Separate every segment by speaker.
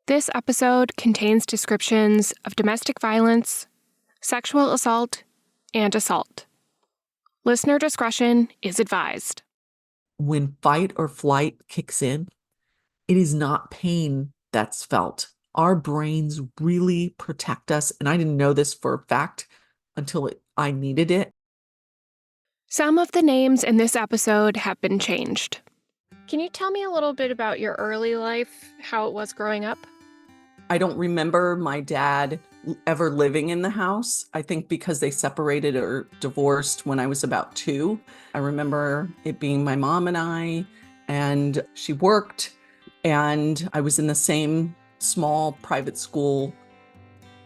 Speaker 1: This episode contains descriptions of domestic violence, sexual assault, and assault. Listener discretion is advised.
Speaker 2: When fight or flight kicks in, it is not pain that's felt. Our brains really protect us, and I didn't know this for a fact until I needed it.
Speaker 1: Some of the names in this episode have been changed. Can you tell me a little bit about your early life, how it was growing up?
Speaker 2: I don't remember my dad ever living in the house. I think because they separated or divorced when I was about 2. I remember it being my mom and she worked, and I was in the same small private school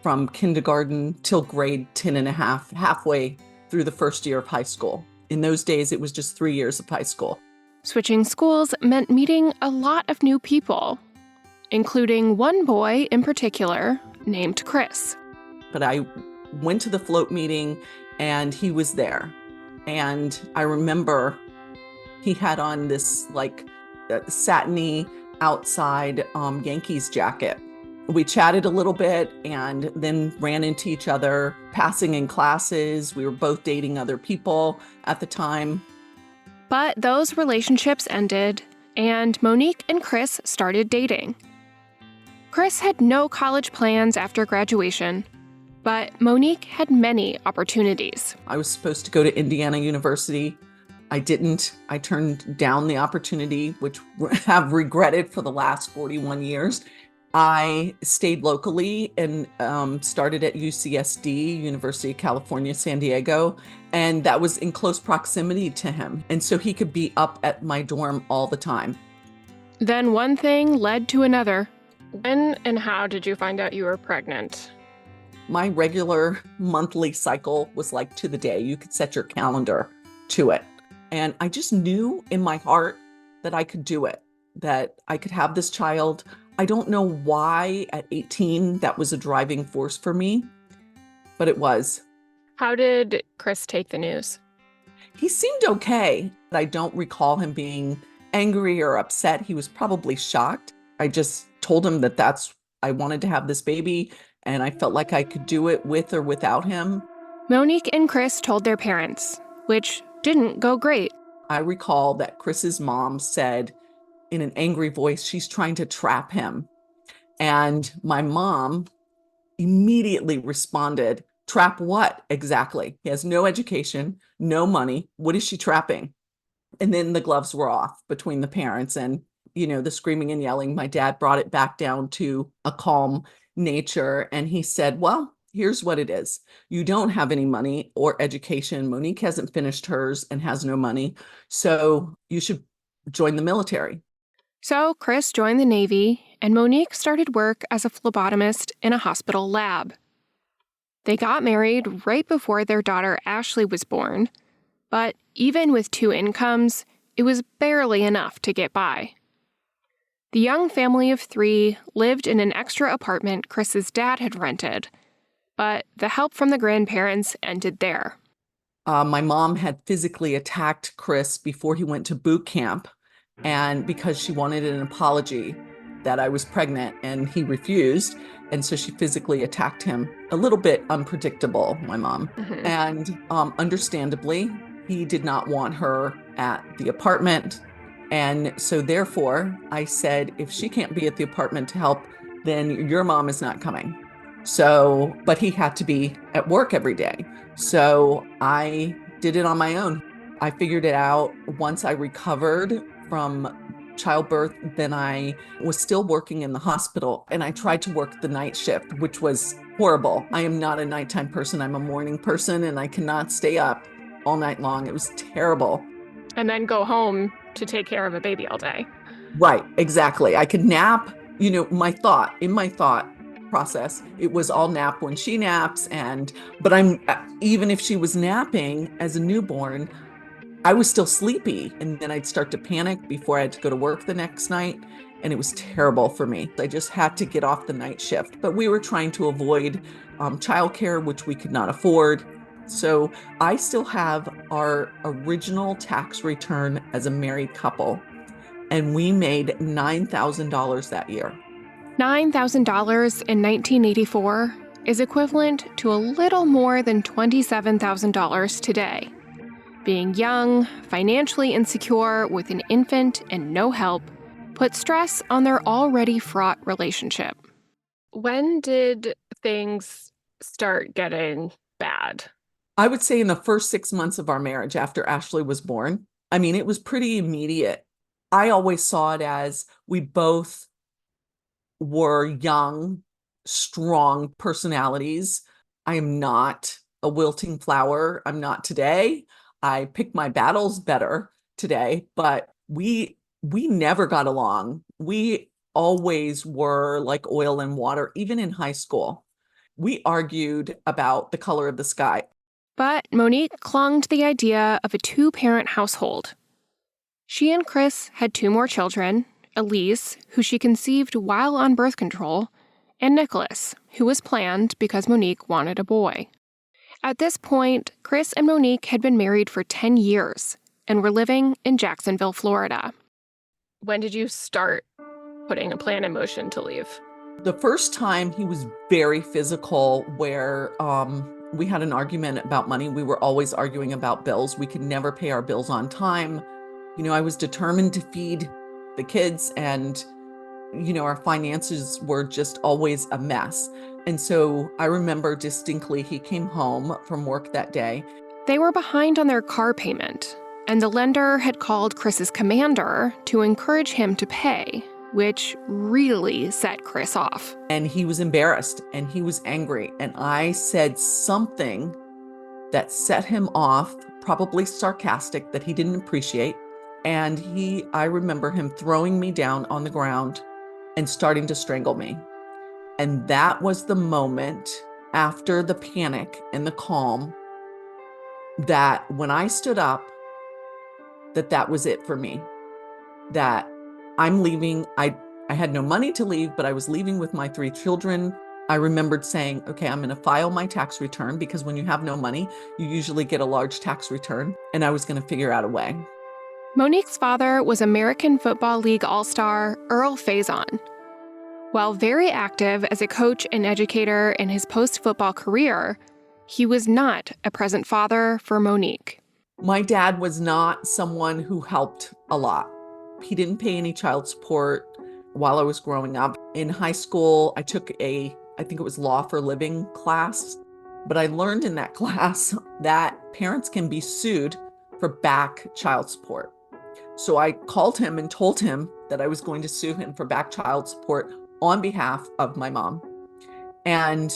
Speaker 2: from kindergarten till grade 10 and a half, halfway through the first year of high school. In those days, it was just 3 years of high school.
Speaker 1: Switching schools meant meeting a lot of new people, including one boy in particular named Chris.
Speaker 2: But I went to the float meeting and he was there. And I remember he had on this satiny outside Yankees jacket. We chatted a little bit and then ran into each other, passing in classes. We were both dating other people at the time.
Speaker 1: But those relationships ended, and Monique and Chris started dating. Chris had no college plans after graduation, but Monique had many opportunities.
Speaker 2: I was supposed to go to Indiana University. I didn't. I turned down the opportunity, which I have regretted for the last 41 years. I stayed locally and started at UCSD, University of California, San Diego, and that was in close proximity to him. And so he could be up at my dorm all the time.
Speaker 1: Then one thing led to another. When and how did you find out you were pregnant?
Speaker 2: My regular monthly cycle was like to the day. You could set your calendar to it. And I just knew in my heart that I could do it, that I could have this child. I don't know why at 18 that was a driving force for me, but it was.
Speaker 1: How did Chris take the news?
Speaker 2: He seemed okay. I don't recall him being angry or upset. He was probably shocked. I just told him that I wanted to have this baby and I felt like I could do it with or without him.
Speaker 1: Monique and Chris told their parents, which didn't go great.
Speaker 2: I recall that Chris's mom said in an angry voice, she's trying to trap him. And my mom immediately responded, trap what exactly? He has no education, no money. What is she trapping? And then the gloves were off between the parents and, the screaming and yelling. My dad brought it back down to a calm nature. And he said, well, here's what it is. You don't have any money or education. Monique hasn't finished hers and has no money. So you should join the military.
Speaker 1: So Chris joined the Navy, and Monique started work as a phlebotomist in a hospital lab. They got married right before their daughter Ashley was born, but even with 2 incomes, it was barely enough to get by. The young family of 3 lived in an extra apartment Chris's dad had rented, but the help from the grandparents ended there.
Speaker 2: My mom had physically attacked Chris before he went to boot camp, and because she wanted an apology that I was pregnant and he refused. And so she physically attacked him. A little bit unpredictable, my mom.
Speaker 1: Mm-hmm.
Speaker 2: And understandably, he did not want her at the apartment. And so therefore, I said, if she can't be at the apartment to help, then your mom is not coming. So, but he had to be at work every day. So I did it on my own. I figured it out once I recovered from childbirth. Then I was still working in the hospital and I tried to work the night shift, which was horrible. I am not a nighttime person. I'm a morning person and I cannot stay up all night long. It was terrible.
Speaker 1: And then go home to take care of a baby all day.
Speaker 2: Right, exactly. I could nap, in my thought process, it was all nap when she naps. But even if she was napping as a newborn, I was still sleepy, and then I'd start to panic before I had to go to work the next night, and it was terrible for me. I just had to get off the night shift, but we were trying to avoid childcare, which we could not afford. So I still have our original tax return as a married couple, and we made $9,000 that year.
Speaker 1: $9,000 in 1984 is equivalent to a little more than $27,000 today. Being young, financially insecure, with an infant and no help, put stress on their already fraught relationship. When did things start getting bad?
Speaker 2: I would say in the first 6 months of our marriage after Ashley was born. I mean, it was pretty immediate. I always saw it as we both were young, strong personalities. I am not a wilting flower. I'm not today. I pick my battles better today, but we never got along. We always were like oil and water, even in high school. We argued about the color of the sky.
Speaker 1: But Monique clung to the idea of a two-parent household. She and Chris had two more children, Elise, who she conceived while on birth control, and Nicholas, who was planned because Monique wanted a boy. At this point, Chris and Monique had been married for 10 years and were living in Jacksonville, Florida. When did you start putting a plan in motion to leave?
Speaker 2: The first time he was very physical, where we had an argument about money. We were always arguing about bills. We could never pay our bills on time. I was determined to feed the kids, and our finances were just always a mess. And so I remember distinctly he came home from work that day.
Speaker 1: They were behind on their car payment, and the lender had called Chris's commander to encourage him to pay, which really set Chris off.
Speaker 2: And he was embarrassed and he was angry. And I said something that set him off, probably sarcastic, that he didn't appreciate. And I remember him throwing me down on the ground and starting to strangle me. And that was the moment, after the panic and the calm, that when I stood up, that was it for me. That I'm leaving. I had no money to leave, but I was leaving with my 3 children. I remembered saying, okay, I'm going to file my tax return, because when you have no money, you usually get a large tax return. And I was going to figure out a way.
Speaker 1: Monique's father was American Football League All-Star Earl Faison. While very active as a coach and educator in his post-football career, he was not a present father for Monique.
Speaker 2: My dad was not someone who helped a lot. He didn't pay any child support while I was growing up. In high school, I took I think it was law for living class, but I learned in that class that parents can be sued for back child support. So I called him and told him that I was going to sue him for back child support on behalf of my mom. And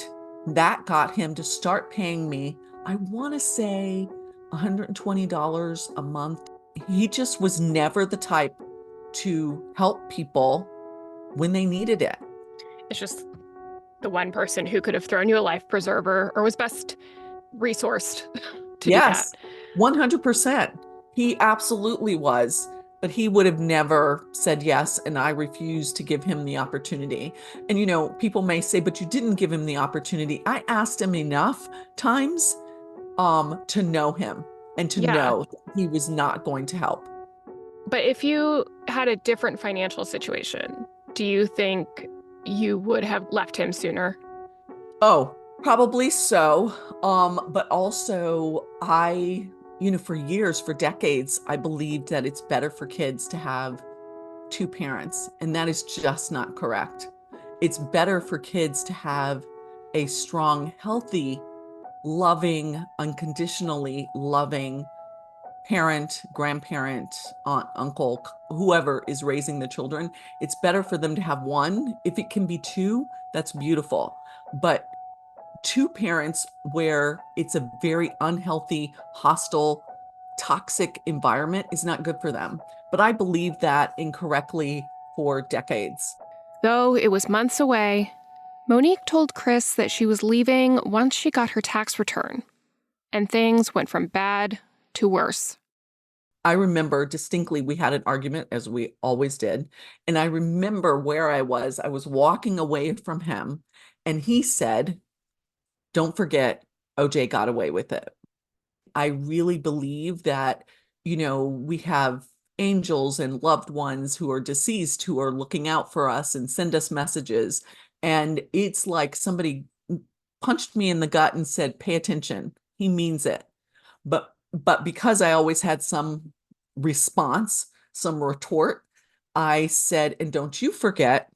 Speaker 2: that got him to start paying me, I want to say $120 a month. He just was never the type to help people when they needed it.
Speaker 1: It's just the one person who could have thrown you a life preserver or was best resourced to do that.
Speaker 2: 100%. He absolutely was, but he would have never said yes, and I refused to give him the opportunity. And people may say, but you didn't give him the opportunity. I asked him enough times to know him and to know that he was not going to help.
Speaker 1: But if you had a different financial situation, do you think you would have left him sooner?
Speaker 2: Oh, probably so. But also for years, for decades, I believed that it's better for kids to have 2 parents, and that is just not correct. It's better for kids to have a strong, healthy, loving, unconditionally loving parent, grandparent, aunt, uncle, whoever is raising the children. It's better for them to have one. If it can be 2, that's beautiful. But 2 parents where it's a very unhealthy, hostile, toxic environment is not good for them. But I believed that incorrectly for decades.
Speaker 1: Though it was months away, Monique told Chris that she was leaving once she got her tax return, and things went from bad to worse.
Speaker 2: I remember distinctly we had an argument, as we always did, and I remember where I was. I was walking away from him, and he said, "Don't forget, OJ got away with it." I really believe that, we have angels and loved ones who are deceased who are looking out for us and send us messages. And it's like somebody punched me in the gut and said, pay attention. He means it. But because I always had some response, some retort, I said, and don't you forget,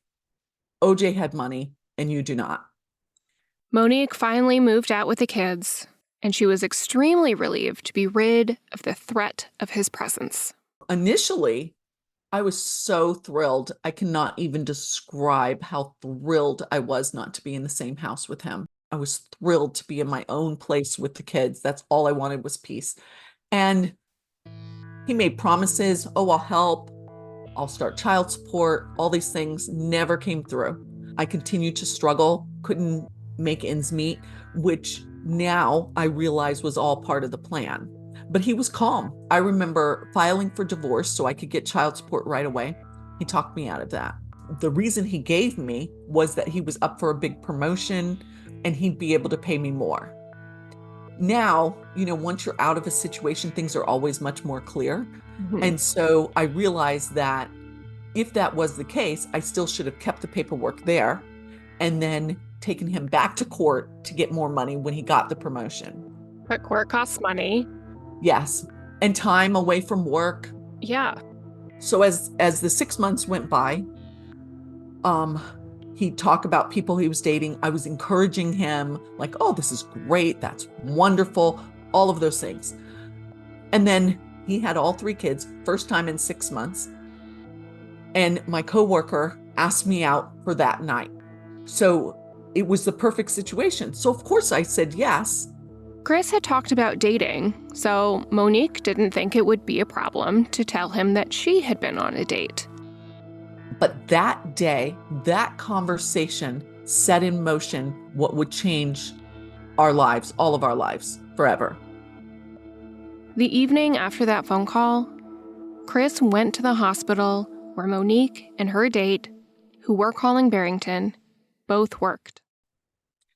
Speaker 2: OJ had money and you do not.
Speaker 1: Monique finally moved out with the kids, and she was extremely relieved to be rid of the threat of his presence.
Speaker 2: Initially, I was so thrilled. I cannot even describe how thrilled I was not to be in the same house with him. I was thrilled to be in my own place with the kids. That's all I wanted was peace. And he made promises. Oh, I'll help. I'll start child support. All these things never came through. I continued to struggle, couldn't make ends meet, which now I realize was all part of the plan. But he was calm. I remember filing for divorce so I could get child support right away. He talked me out of that. The reason he gave me was that he was up for a big promotion and he'd be able to pay me more. Now, once you're out of a situation, things are always much more clear.
Speaker 1: Mhm.
Speaker 2: And so I realized that if that was the case, I still should have kept the paperwork there and then taken him back to court to get more money when he got the promotion.
Speaker 1: But court costs money.
Speaker 2: Yes. And time away from work.
Speaker 1: Yeah.
Speaker 2: So as the 6 months went by, he'd talk about people he was dating. I was encouraging him like, oh, this is great. That's wonderful. All of those things. And then he had all 3 kids, first time in 6 months. And my coworker asked me out for that night. So it was the perfect situation. So of course I said yes.
Speaker 1: Chris had talked about dating, so Monique didn't think it would be a problem to tell him that she had been on a date.
Speaker 2: But that day, that conversation set in motion what would change our lives, all of our lives, forever.
Speaker 1: The evening after that phone call, Chris went to the hospital where Monique and her date, who we're calling Barrington, both worked.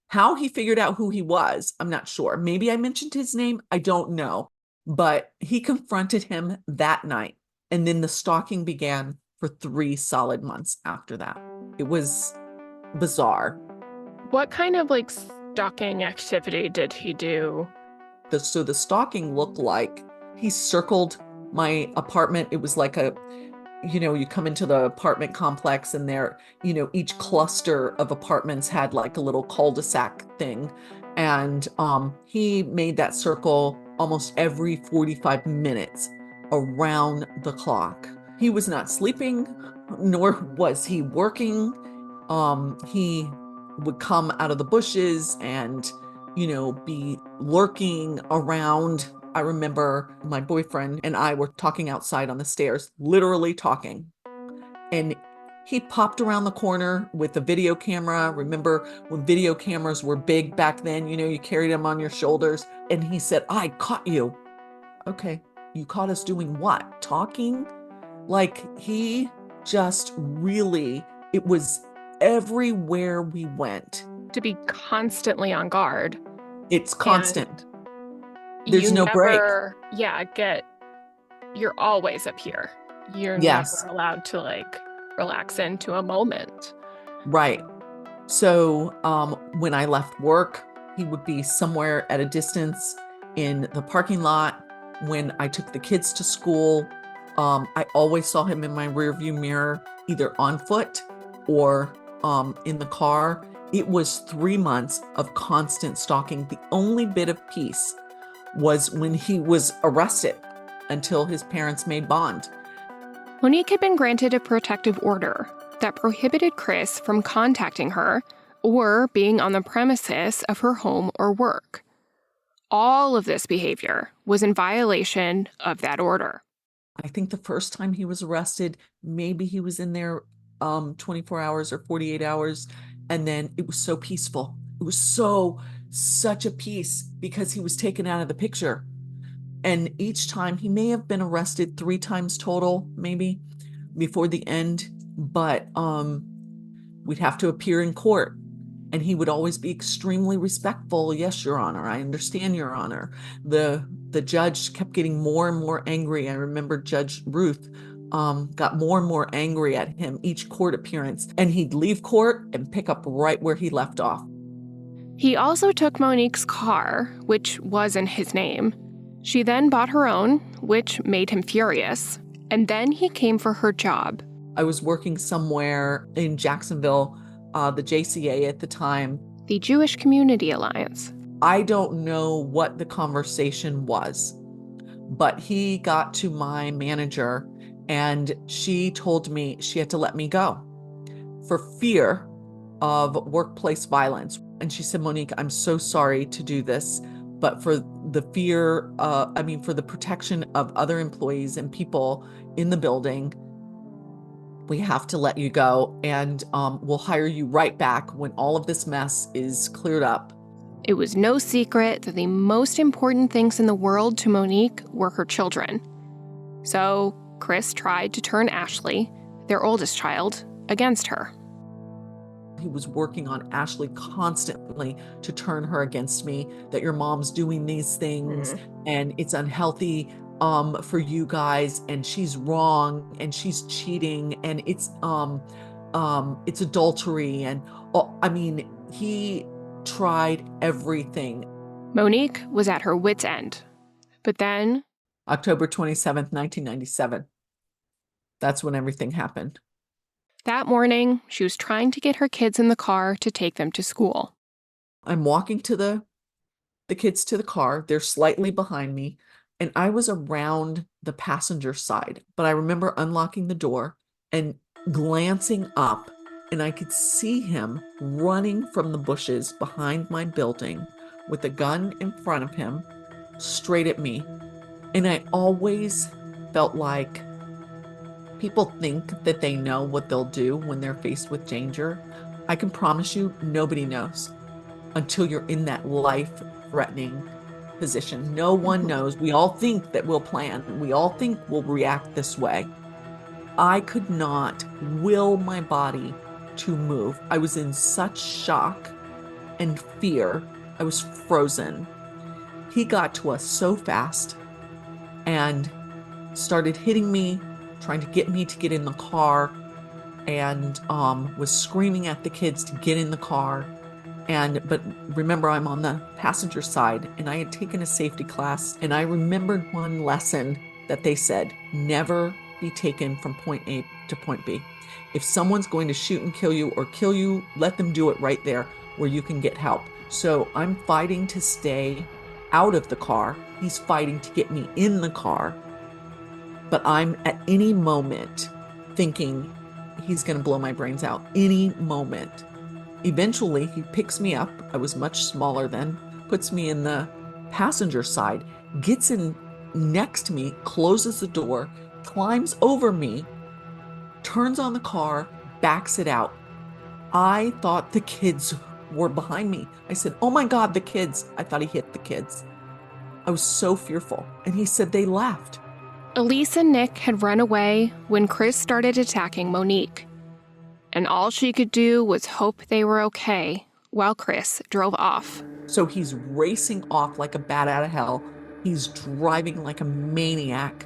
Speaker 2: How he figured out who he was, I'm not sure. Maybe I mentioned his name. I don't know. But he confronted him that night. And then the stalking began for 3 solid months after that. It was bizarre.
Speaker 1: What kind of stalking activity did he do?
Speaker 2: So the stalking looked like he circled my apartment. It was like you come into the apartment complex and there, each cluster of apartments had like a little cul-de-sac thing. And he made that circle almost every 45 minutes around the clock. He was not sleeping, nor was he working. He would come out of the bushes and, be lurking around. I remember my boyfriend and I were talking outside on the stairs, literally talking. And he popped around the corner with a video camera. Remember when video cameras were big back then, you carried them on your shoulders. And he said, I caught you. Okay, you caught us doing what? Talking? Like he just really, it was everywhere we went.
Speaker 1: To be constantly on guard.
Speaker 2: It's constant.
Speaker 1: And
Speaker 2: there's no break.
Speaker 1: Yeah, you're always up here. You're
Speaker 2: Yes.
Speaker 1: never allowed to relax into a moment.
Speaker 2: Right. So when I left work, he would be somewhere at a distance in the parking lot. When I took the kids to school, I always saw him in my rearview mirror, either on foot or in the car. It was 3 months of constant stalking. The only bit of peace was when he was arrested until his parents made bond.
Speaker 1: Monique had been granted a protective order that prohibited Chris from contacting her or being on the premises of her home or work. All of this behavior was in violation of that order.
Speaker 2: I think the first time he was arrested, maybe he was in there 24 hours or 48 hours. And then it was so peaceful. It was such a peace because he was taken out of the picture. And each time he may have been arrested 3 times total, maybe before the end, but we'd have to appear in court and he would always be extremely respectful. Yes, Your Honor. I understand, Your Honor. The the judge kept getting more and more angry. I remember Judge Ruth got more and more angry at him each court appearance, and he'd leave court and pick up right where he left off.
Speaker 1: He also took Monique's car, which was in his name. She then bought her own, which made him furious, and then he came for her job.
Speaker 2: I was working somewhere in Jacksonville, the JCA at the time.
Speaker 1: The Jewish Community Alliance.
Speaker 2: I don't know what the conversation was, but he got to my manager and she told me she had to let me go for fear of workplace violence. And she said, Monique, I'm so sorry to do this, but for the fear, for the protection of other employees and people in the building, we have to let you go, and we'll hire you right back when all of this mess is cleared up.
Speaker 1: It was no secret that the most important things in the world to Monique were her children. So Chris tried to turn Ashley, their oldest child, against her.
Speaker 2: He was working on Ashley constantly to turn her against me, that your mom's doing these things and it's unhealthy for you guys, and she's wrong and she's cheating and it's adultery. And he tried everything.
Speaker 1: Monique was at her wit's end. But then
Speaker 2: October 27th, 1997. That's when everything happened.
Speaker 1: That morning, she was trying to get her kids in the car to take them to school.
Speaker 2: I'm walking to the kids to the car. They're slightly behind me, and I was around the passenger side. But I remember unlocking the door and glancing up, and I could see him running from the bushes behind my building with a gun in front of him, straight at me. And I always felt like people think that they know what they'll do when they're faced with danger. I can promise you, nobody knows until you're in that life-threatening position. No one knows. We all think that we'll plan. We all think we'll react this way. I could not will my body to move. I was in such shock and fear. I was frozen. He got to us so fast and started hitting me, trying to get me to get in the car, and was screaming at the kids to get in the car. But remember, I'm on the passenger side, and I had taken a safety class, and I remembered one lesson that they said: never be taken from point A to point B. If someone's going to shoot and kill you or kill you, let them do it right there where you can get help. So I'm fighting to stay out of the car. He's fighting to get me in the car. But I'm at any moment thinking he's going to blow my brains out. Any moment. Eventually, he picks me up. I was much smaller then. Puts me in the passenger side. Gets in next to me. Closes the door. Climbs over me. Turns on the car. Backs it out. I thought the kids were behind me. I said, oh my God, the kids. I thought he hit the kids. I was so fearful. And he said they left.
Speaker 1: Elise and Nick had run away when Chris started attacking Monique. And all she could do was hope they were okay while Chris drove off.
Speaker 2: So he's racing off like a bat out of hell. He's driving like a maniac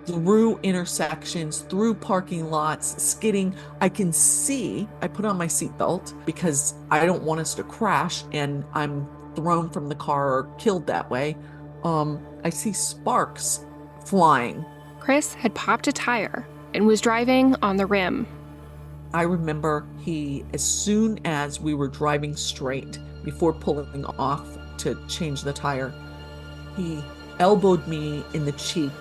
Speaker 2: through intersections, through parking lots, skidding. I can see, I put on my seatbelt because I don't want us to crash and I'm thrown from the car or killed that way. I see sparks flying.
Speaker 1: Chris had popped a tire and was driving on the rim.
Speaker 2: I remember as soon as we were driving straight, before pulling off to change the tire, he elbowed me in the cheek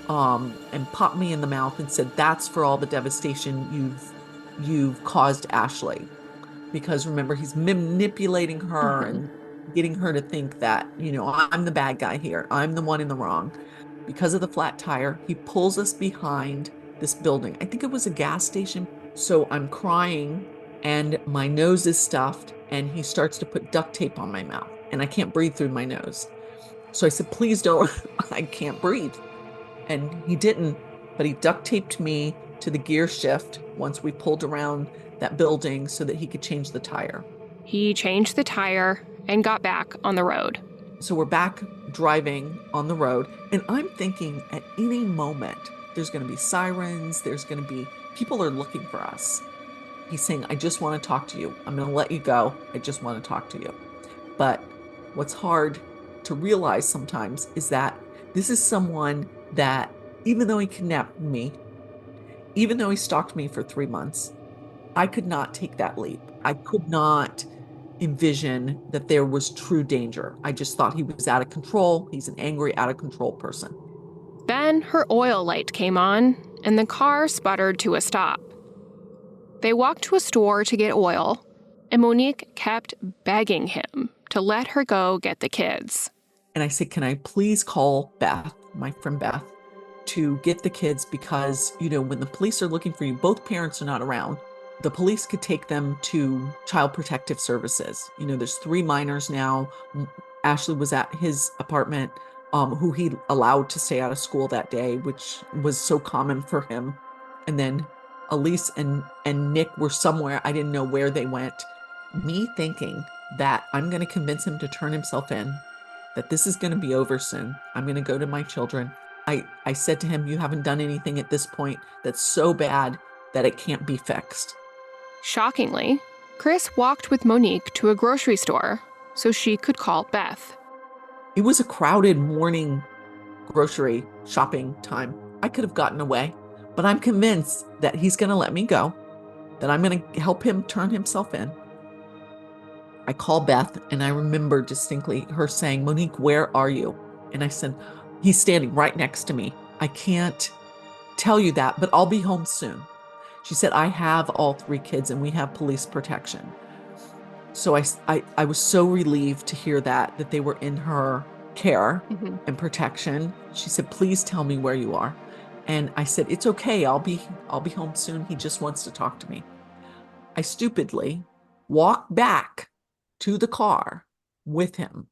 Speaker 2: and popped me in the mouth and said, that's for all the devastation you've caused Ashley. Because remember, he's manipulating her and getting her to think that, I'm the bad guy here. I'm the one in the wrong. Because of the flat tire, he pulls us behind this building. I think it was a gas station. So I'm crying and my nose is stuffed, and he starts to put duct tape on my mouth and I can't breathe through my nose. So I said, please don't, I can't breathe. And he didn't, but he duct taped me to the gear shift once we pulled around that building so that he could change the tire.
Speaker 1: He changed the tire and got back on the road.
Speaker 2: So we're back driving on the road, and I'm thinking at any moment there's going to be sirens, there's going to be people are looking for us. He's saying, I just want to talk to you. I'm going to let you go. I just want to talk to you. But what's hard to realize sometimes is that this is someone that, even though he kidnapped me, even though he stalked me for 3 months, I could not take that leap. I could not envision that there was true danger. I just thought he was out of control. He's an angry, out of control person.
Speaker 1: Then her oil light came on, and the car sputtered to a stop. They walked to a store to get oil, and Monique kept begging him to let her go get the kids.
Speaker 2: And I said, can I please call Beth, my friend Beth, to get the kids? Because, when the police are looking for you, both parents are not around. The police could take them to Child Protective Services. There's 3 minors now. Ashley was at his apartment, who he allowed to stay out of school that day, which was so common for him. And then Elise and Nick were somewhere. I didn't know where they went. Me thinking that I'm going to convince him to turn himself in, that this is going to be over soon. I'm going to go to my children. I said to him, you haven't done anything at this point that's so bad that it can't be fixed.
Speaker 1: Shockingly, Chris walked with Monique to a grocery store so she could call Beth.
Speaker 2: It was a crowded morning grocery shopping time. I could have gotten away, but I'm convinced that he's going to let me go, that I'm going to help him turn himself in. I call Beth, and I remember distinctly her saying, Monique, where are you? And I said, he's standing right next to me. I can't tell you that, but I'll be home soon. She said, I have all 3 kids and we have police protection. So I was so relieved to hear that they were in her care and protection. She said, please tell me where you are. And I said, it's okay. I'll be home soon. He just wants to talk to me. I stupidly walked back to the car with him.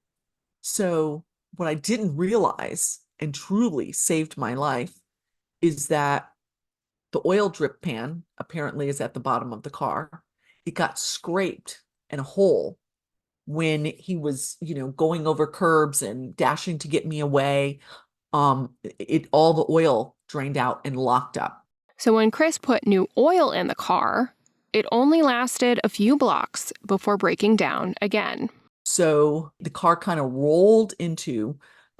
Speaker 2: So what I didn't realize, and truly saved my life, is that the oil drip pan apparently is at the bottom of the car. It got scraped and a hole when he was, going over curbs and dashing to get me away. All the oil drained out and locked up.
Speaker 1: So when Chris put new oil in the car, it only lasted a few blocks before breaking down again.
Speaker 2: So the car kind of rolled into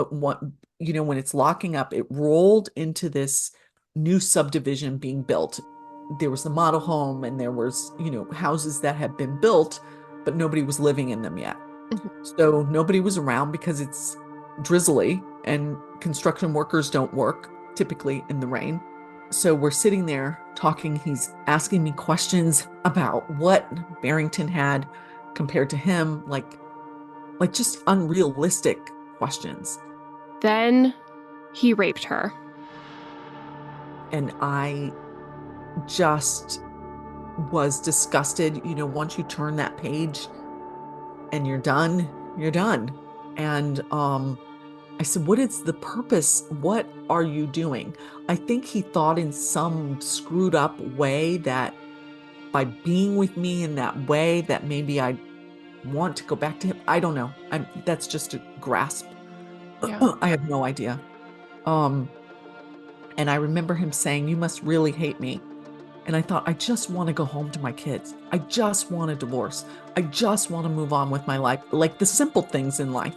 Speaker 2: when it's locking up, it rolled into this new subdivision being built. There was the model home and there was, houses that had been built, but nobody was living in them yet. So nobody was around because it's drizzly and construction workers don't work typically in the rain. So we're sitting there talking. He's asking me questions about what Barrington had compared to him, like just unrealistic questions.
Speaker 1: Then he raped her.
Speaker 2: And I just was disgusted. Once you turn that page and you're done, you're done. And I said, what is the purpose? What are you doing? I think he thought in some screwed up way that by being with me in that way, that maybe I'd want to go back to him. I don't know. That's just a grasp.
Speaker 1: Yeah.
Speaker 2: I have no idea. And I remember him saying, you must really hate me. And I thought, I just want to go home to my kids. I just want a divorce. I just want to move on with my life. Like the simple things in life.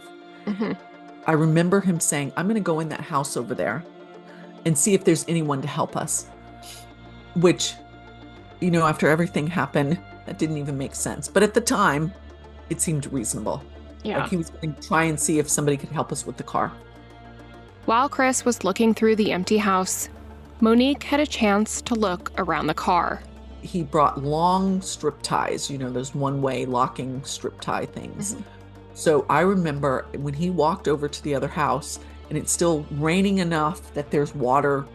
Speaker 2: I remember him saying, I'm going to go in that house over there and see if there's anyone to help us. Which, after everything happened, that didn't even make sense. But at the time, it seemed reasonable.
Speaker 1: Yeah.
Speaker 2: Like he was going to try and see if somebody could help us with the car.
Speaker 1: While Chris was looking through the empty house, Monique had a chance to look around the car.
Speaker 2: He brought long strip ties, those one-way locking strip tie things. So I remember when he walked over to the other house and it's still raining enough that there's water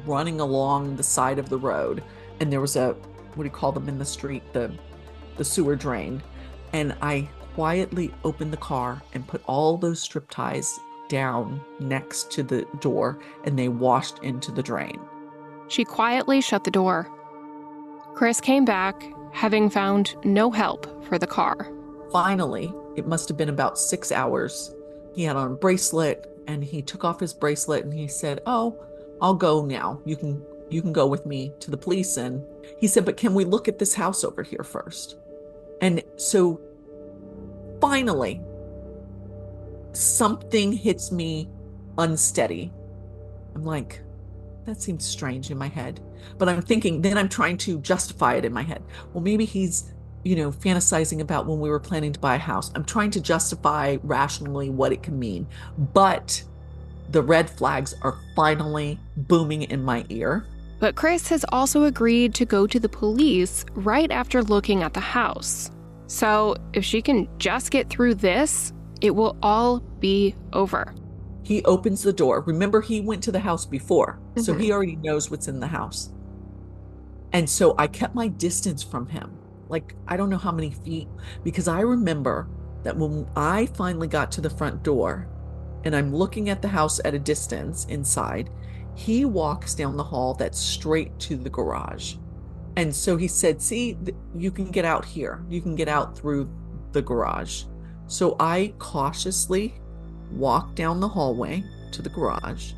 Speaker 2: running along the side of the road. And there was what do you call them in the street? The sewer drain. And I quietly opened the car and put all those strip ties down next to the door, and they washed into the drain.
Speaker 1: She quietly shut the door. Chris came back, having found no help for the car.
Speaker 2: Finally, it must have been about 6 hours He had on a bracelet, and he took off his bracelet and he said, "Oh, I'll go now. You can go with me to the police." And he said, "But can we look at this house over here first?" And so finally, something hits me unsteady. I'm like, that seems strange in my head. But I'm thinking, then I'm trying to justify it in my head. Well, maybe he's, fantasizing about when we were planning to buy a house. I'm trying to justify rationally what it can mean. But the red flags are finally booming in my ear.
Speaker 1: But Chris has also agreed to go to the police right after looking at the house. So if she can just get through this, it will all be over.
Speaker 2: He opens the door. Remember, he went to the house before, so he already knows what's in the house. And so I kept my distance from him, like I don't know how many feet, because I remember that when I finally got to the front door and I'm looking at the house at a distance inside, he walks down the hall that's straight to the garage. And so he said, "See, you can get out here. You can get out through the garage." So I cautiously walked down the hallway to the garage.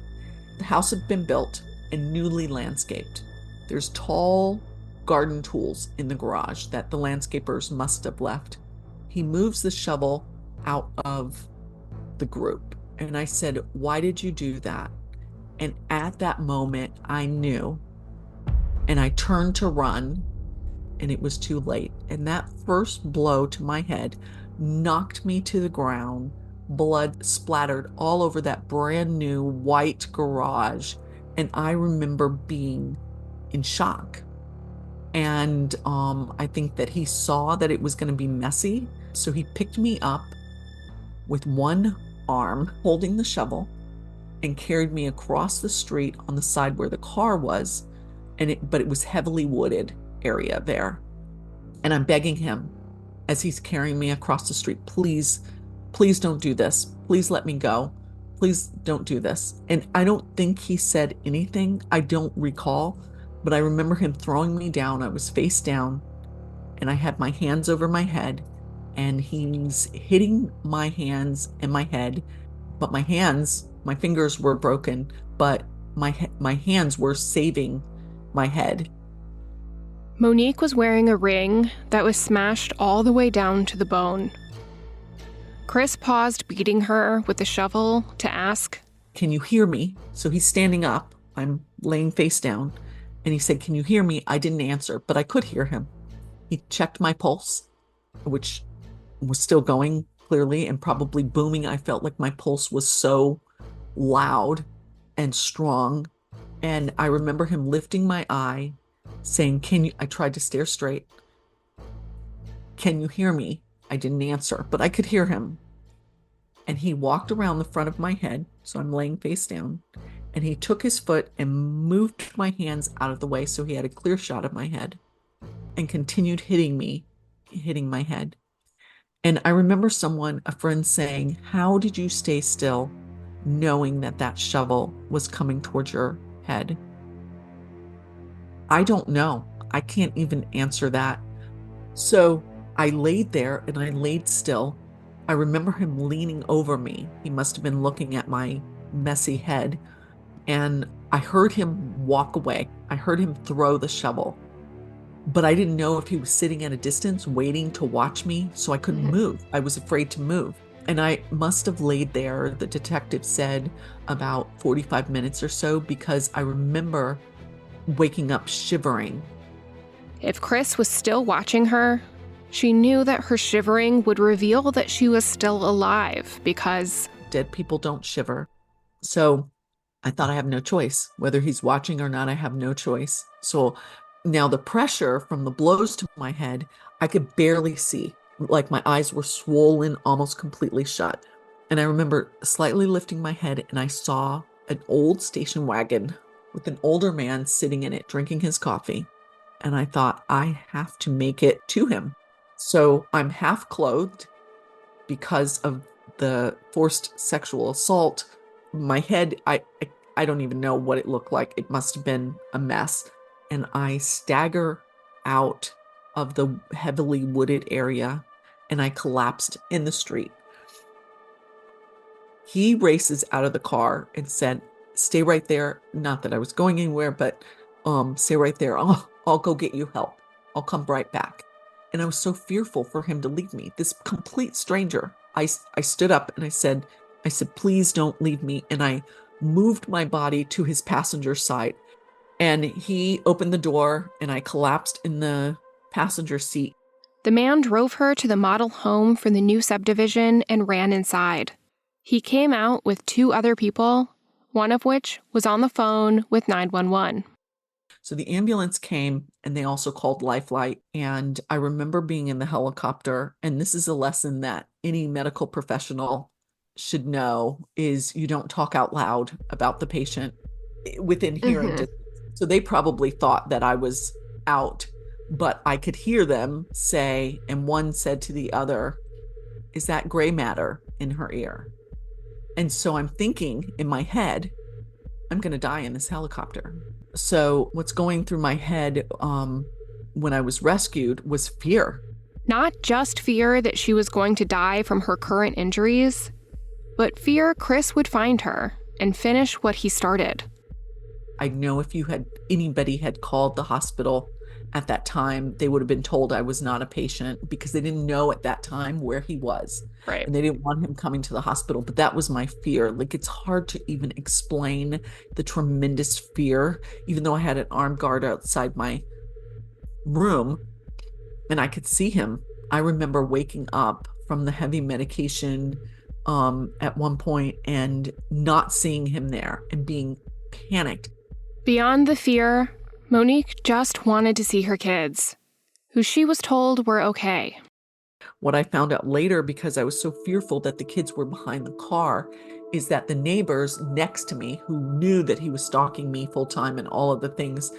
Speaker 2: The house had been built and newly landscaped. There's tall garden tools in the garage that the landscapers must have left. He moves the shovel out of the group. And I said, "Why did you do that?" And at that moment, I knew. And I turned to run, and it was too late. And that first blow to my head knocked me to the ground. Blood splattered all over that brand new white garage. And I remember being in shock. And I think that he saw that it was going to be messy. So he picked me up with one arm holding the shovel and carried me across the street on the side where the car was. But it was heavily wooded area there. And I'm begging him as he's carrying me across the street, "Please, please don't do this. Please let me go. Please don't do this." And I don't think he said anything. I don't recall, but I remember him throwing me down. I was face down and I had my hands over my head, and he's hitting my hands and my head, but my fingers were broken, but my hands were saving my head.
Speaker 1: Monique was wearing a ring that was smashed all the way down to the bone. Chris paused beating her with the shovel to ask,
Speaker 2: "Can you hear me?" So he's standing up. I'm laying face down. And he said, "Can you hear me?" I didn't answer, but I could hear him. He checked my pulse, which was still going clearly and probably booming. I felt like my pulse was so loud and strong. And I remember him lifting my eye, saying, I tried to stare straight. "Can you hear me?" I didn't answer, but I could hear him. And he walked around the front of my head, so I'm laying face down, and he took his foot and moved my hands out of the way so he had a clear shot of my head, and continued hitting my head. And I remember a friend saying, "How did you stay still knowing that that shovel was coming towards your head?" I don't know. I can't even answer that. So I laid there and I laid still. I remember him leaning over me. He must have been looking at my messy head. And I heard him walk away. I heard him throw the shovel. But I didn't know if he was sitting at a distance waiting to watch me, so I couldn't move. I was afraid to move. And I must have laid there, the detective said, about 45 minutes or so, because I remember waking up shivering.
Speaker 1: If Chris was still watching her, she knew that her shivering would reveal that she was still alive because
Speaker 2: dead people don't shiver. So I thought I have no choice. Whether he's watching or not, I have no choice. So now the pressure from the blows to my head, I could barely see. Like my eyes were swollen, almost completely shut. And I remember slightly lifting my head and I saw an old station wagon with an older man sitting in it, drinking his coffee. And I thought, I have to make it to him. So I'm half clothed because of the forced sexual assault. My head, I don't even know what it looked like. It must have been a mess. And I stagger out of the heavily wooded area and I collapsed in the street. He races out of the car and said, "Stay right there." Not that I was going anywhere, but stay right there. I'll go get you help. I'll come right back. And I was so fearful for him to leave me. This complete stranger. I stood up and I said, "Please don't leave me." And I moved my body to his passenger side. And he opened the door and I collapsed in the passenger seat.
Speaker 1: The man drove her to the model home for the new subdivision and ran inside. He came out with 2 other people, one of which was on the phone with 911.
Speaker 2: So the ambulance came and they also called Lifeline. And I remember being in the helicopter. And this is a lesson that any medical professional should know is you don't talk out loud about the patient within hearing distance. So they probably thought that I was out, but I could hear them say, and one said to the other, "Is that gray matter in her ear?" And so I'm thinking in my head, I'm going to die in this helicopter. So what's going through my head when I was rescued was fear.
Speaker 1: Not just fear that she was going to die from her current injuries, but fear Chris would find her and finish what he started.
Speaker 2: I know if anybody had called the hospital at that time, they would have been told I was not a patient because they didn't know at that time where he was.
Speaker 1: Right.
Speaker 2: And they didn't want him coming to the hospital. But that was my fear. Like, it's hard to even explain the tremendous fear, even though I had an armed guard outside my room and I could see him. I remember waking up from the heavy medication at one point and not seeing him there and being panicked.
Speaker 1: Beyond the fear, Monique just wanted to see her kids, who she was told were okay.
Speaker 2: What I found out later, because I was so fearful that the kids were behind the car, is that the neighbors next to me, who knew that he was stalking me full time and all of the things,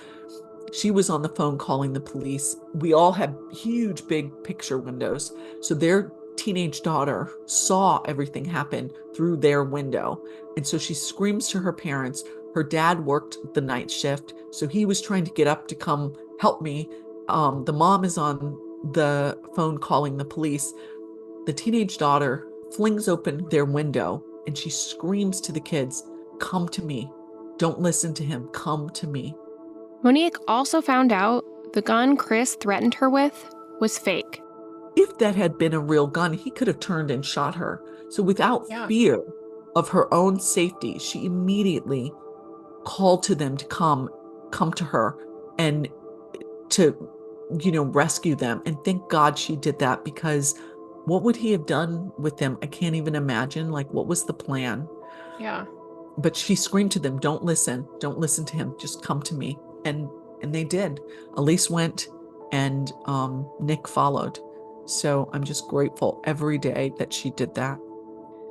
Speaker 2: she was on the phone calling the police. We all had huge, big picture windows. So their teenage daughter saw everything happen through their window. And so she screams to her parents. Her dad worked the night shift, so he was trying to get up to come help me. The mom is on the phone calling the police. The teenage daughter flings open their window and she screams to the kids, "Come to me. Don't listen to him. Come to me."
Speaker 1: Monique also found out the gun Chris threatened her with was fake.
Speaker 2: If that had been a real gun, he could have turned and shot her. So without fear of her own safety, she immediately called to them to come to her and to, rescue them. And thank God she did that, because what would he have done with them? I can't even imagine. Like, what was the plan?
Speaker 1: Yeah.
Speaker 2: But she screamed to them, don't listen to him. Just come to me. And they did. Elise went and Nick followed. So I'm just grateful every day that she did that.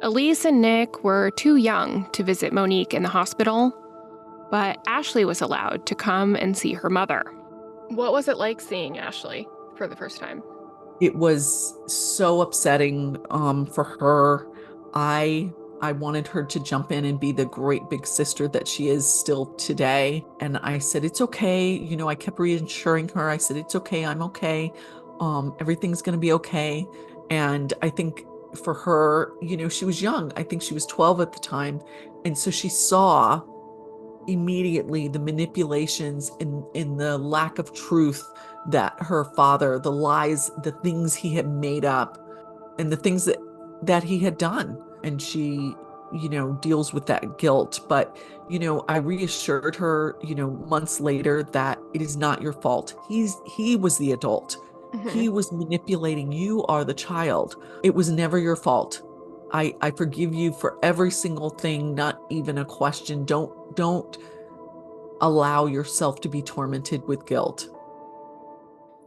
Speaker 1: Elise and Nick were too young to visit Monique in the hospital, but Ashley was allowed to come and see her mother. What was it like seeing Ashley for the first time?
Speaker 2: It was so upsetting for her. I wanted her to jump in and be the great big sister that she is still today. And I said, it's okay. I kept reassuring her. I said, it's okay. I'm okay. Everything's going to be okay. And I think for her, she was young. I think she was 12 at the time. And so she saw immediately the manipulations in the lack of truth that her father, the lies, the things he had made up, and the things that he had done. And she, deals with that guilt. But, I reassured her, months later that it is not your fault. He was the adult. Mm-hmm. He was manipulating. You are the child. It was never your fault. I forgive you for every single thing, not even a question. Don't allow yourself to be tormented with guilt.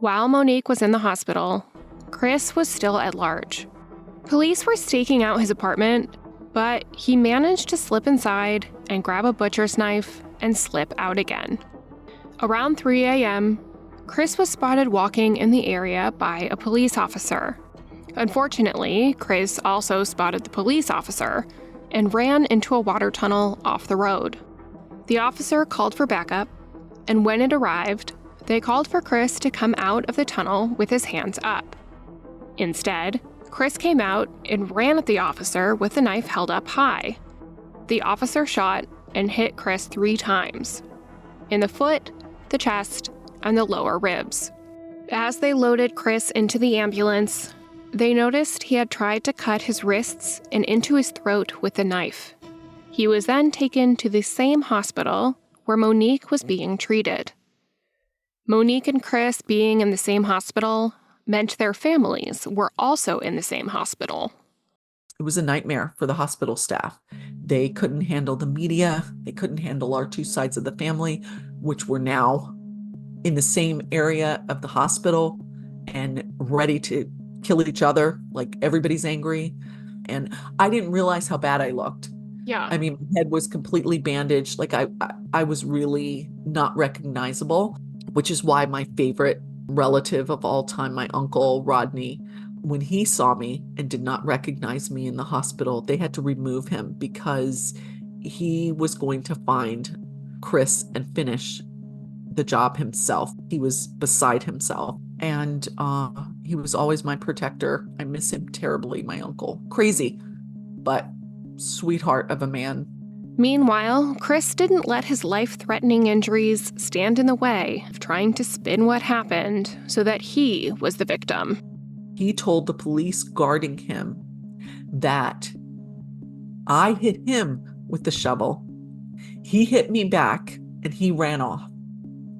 Speaker 1: While Monique was in the hospital, Chris was still at large. Police were staking out his apartment, but he managed to slip inside and grab a butcher's knife and slip out again. Around 3 a.m., Chris was spotted walking in the area by a police officer. Unfortunately, Chris also spotted the police officer and ran into a water tunnel off the road. The officer called for backup, and when it arrived, they called for Chris to come out of the tunnel with his hands up. Instead, Chris came out and ran at the officer with the knife held up high. The officer shot and hit Chris 3 times, in the foot, the chest, and the lower ribs. As they loaded Chris into the ambulance, they noticed he had tried to cut his wrists and into his throat with the knife. He was then taken to the same hospital where Monique was being treated. Monique and Chris being in the same hospital meant their families were also in the same hospital.
Speaker 2: It was a nightmare for the hospital staff. They couldn't handle the media. They couldn't handle our 2 sides of the family, which were now in the same area of the hospital and ready to kill each other. Like, everybody's angry. And I didn't realize how bad I looked.
Speaker 1: Yeah.
Speaker 2: I mean, my head was completely bandaged. Like, I was really not recognizable, which is why my favorite relative of all time, my uncle Rodney, when he saw me and did not recognize me in the hospital, they had to remove him because he was going to find Chris and finish the job himself. He was beside himself. And he was always my protector. I miss him terribly, my uncle. Crazy, but sweetheart of a man.
Speaker 1: Meanwhile, Chris didn't let his life-threatening injuries stand in the way of trying to spin what happened so that he was the victim.
Speaker 2: He told the police guarding him that I hit him with the shovel. He hit me back and he ran off.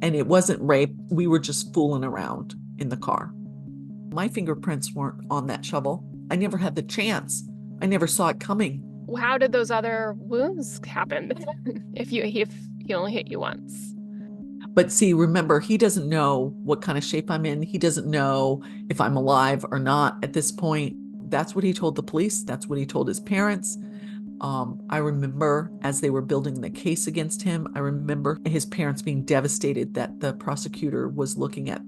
Speaker 2: And it wasn't rape. We were just fooling around in the car. My fingerprints weren't on that shovel. I never had the chance. I never saw it coming.
Speaker 1: How did those other wounds happen if he only hit you once?
Speaker 2: But see, remember, he doesn't know what kind of shape I'm in. He doesn't know if I'm alive or not at this point. That's what he told the police. That's what he told his parents. I remember as they were building the case against him, I remember his parents being devastated that the prosecutor was looking at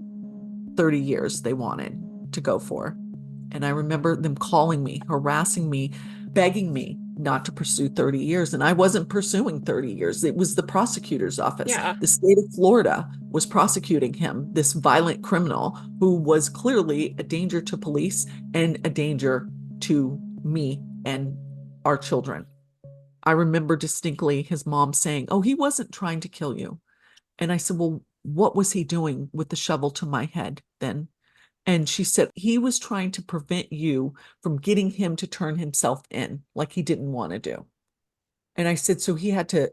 Speaker 2: 30 years they wanted to go for. And I remember them calling me, harassing me, begging me not to pursue 30 years. And I wasn't pursuing 30 years. It was the prosecutor's office.
Speaker 1: Yeah.
Speaker 2: The state of Florida was prosecuting him, this violent criminal who was clearly a danger to police and a danger to me and our children. I remember distinctly his mom saying, "Oh, he wasn't trying to kill you." And I said, "Well, what was he doing with the shovel to my head then?" And she said, "He was trying to prevent you from getting him to turn himself in like he didn't want to do." And I said, "So he had to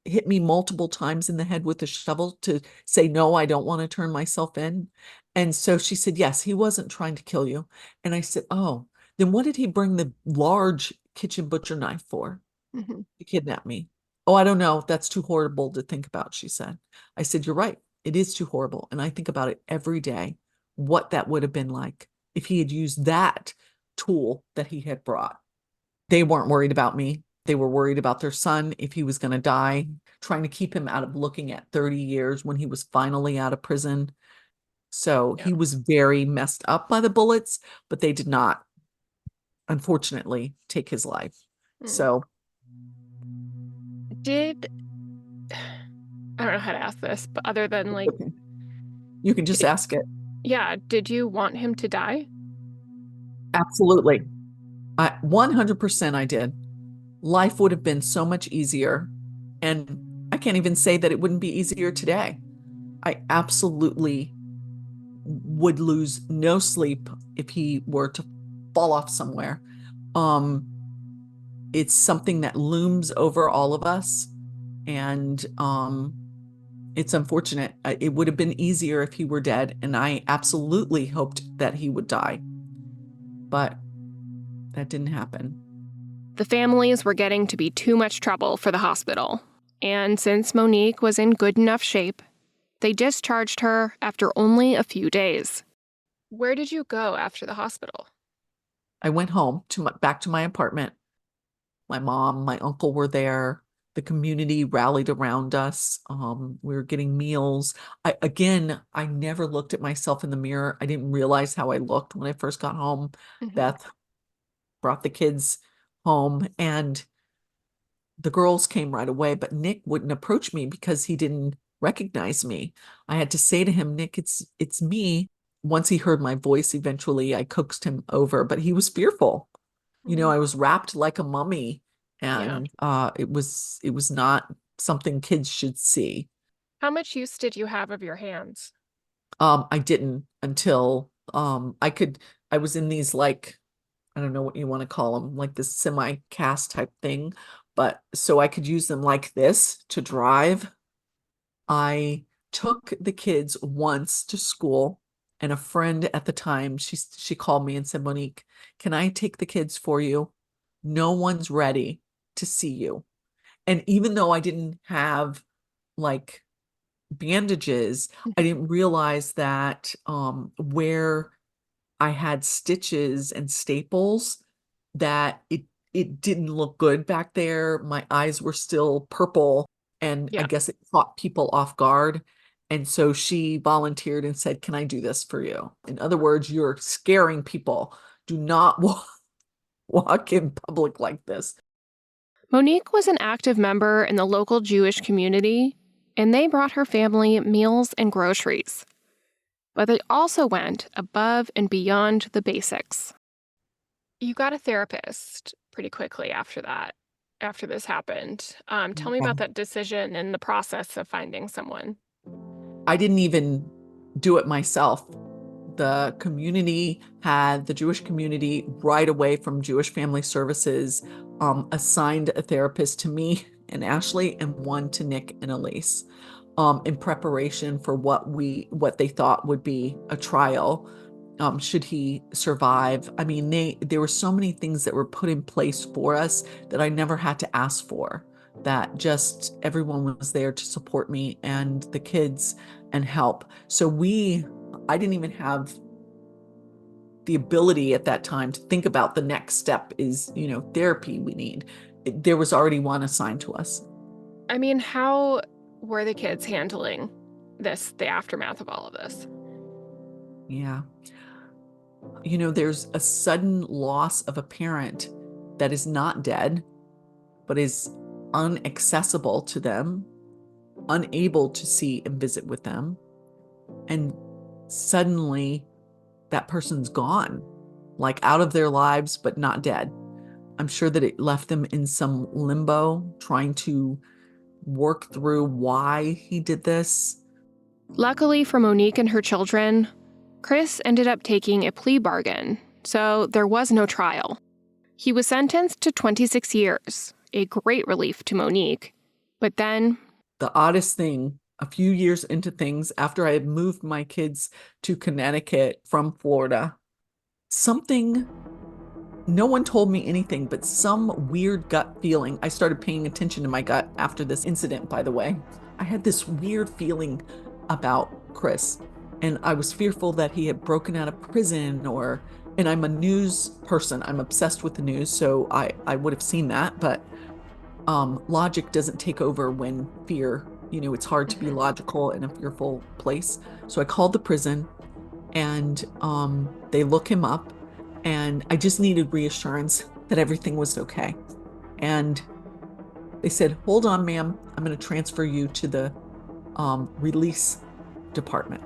Speaker 2: hit me multiple times in the head with a shovel to say, no, I don't want to turn myself in?" And so she said, "Yes, he wasn't trying to kill you." And I said, "Oh, then what did he bring the large kitchen butcher knife for?"
Speaker 1: Mm-hmm.
Speaker 2: To kidnap me. "Oh, I don't know. That's too horrible to think about," she said. I said, "You're right. It is too horrible. And I think about it every day, what that would have been like if he had used that tool that he had brought." They weren't worried about me. They were worried about their son, if he was going to die, trying to keep him out of looking at 30 years when he was finally out of prison. So
Speaker 1: Yeah.
Speaker 2: he was very messed up by the bullets, but they did not, unfortunately, take his life. So
Speaker 1: Did I don't know how to ask this, but other than like,
Speaker 2: okay. You can just ask it.
Speaker 1: yeah, did you want him to die?
Speaker 2: Absolutely. 100% I did. Life would have been so much easier. And I can't even say that it wouldn't be easier today. I absolutely would lose no sleep if he were to fall off somewhere. It's something that looms over all of us. And it's unfortunate. It would have been easier if he were dead. And I absolutely hoped that he would die. But that didn't happen.
Speaker 1: The families were getting to be too much trouble for the hospital. And since Monique was in good enough shape, they discharged her after only a few days. Where did you go after the hospital?
Speaker 2: I went home back to my apartment. My mom, my uncle were there. The community rallied around us. We were getting meals. I never looked at myself in the mirror. I didn't realize how I looked when I first got home.
Speaker 1: Mm-hmm.
Speaker 2: Beth brought the kids home and the girls came right away, but Nick wouldn't approach me because he didn't recognize me. I had to say to him, "Nick, it's me." once he heard my voice, eventually I coaxed him over, but he was fearful.
Speaker 1: Mhm.
Speaker 2: I was wrapped like a mummy,
Speaker 1: Yeah.
Speaker 2: and it was not something kids should see.
Speaker 1: How much use did you have of your hands?
Speaker 2: I didn't until I was in these, like, I don't know what you want to call them, like this semi-cast type thing, but so I could use them like this to drive. I took the kids once to school, and a friend at the time, she called me and said, "Monique, can I take the kids for you? No one's ready to see you." And even though I didn't have like bandages, I didn't realize that where I had stitches and staples, that it didn't look good back there. My eyes were still purple, and I
Speaker 1: Yeah.
Speaker 2: guess it caught people off guard. And so she volunteered and said, "Can I do this for you?" In other words, you're scaring people. Do not walk in public like this.
Speaker 1: Monique was an active member in the local Jewish community, and they brought her family meals and groceries. But they also went above and beyond the basics. You got a therapist pretty quickly after that, after this happened. Tell me
Speaker 2: Yeah.
Speaker 1: about that decision and the process of finding someone.
Speaker 2: I didn't even do it myself. The Jewish community right away from Jewish Family Services assigned a therapist to me and Ashley, and one to Nick and Elise, in preparation for what they thought would be a trial, should he survive. I mean, there were so many things that were put in place for us that I never had to ask for, that just everyone was there to support me and the kids and help. So I didn't even have the ability at that time to think about the next step is, therapy we need. There was already one assigned to us.
Speaker 1: I mean, how were the kids handling the aftermath of all of this?
Speaker 2: Yeah. There's a sudden loss of a parent that is not dead, but is unaccessible to them, unable to see and visit with them. And suddenly that person's gone, like out of their lives, but not dead. I'm sure that it left them in some limbo, trying to work through why he did this.
Speaker 1: Luckily for Monique and her children, Chris ended up taking a plea bargain, so there was no trial. He was sentenced to 26 years, a great relief to Monique. But then,
Speaker 2: The oddest thing, a few years into things, after I had moved my kids to Connecticut from Florida, something, no one told me anything, but some weird gut feeling. I started paying attention to my gut after this incident, by the way. I had this weird feeling about Chris, and I was fearful that he had broken out of prison, and I'm a news person. I'm obsessed with the news, so I would have seen that, but logic doesn't take over when fear, it's hard to be logical in a fearful place. So I called the prison, and they look him up, and I just needed reassurance that everything was okay. And they said, "Hold on, ma'am, I'm going to transfer you to the release department."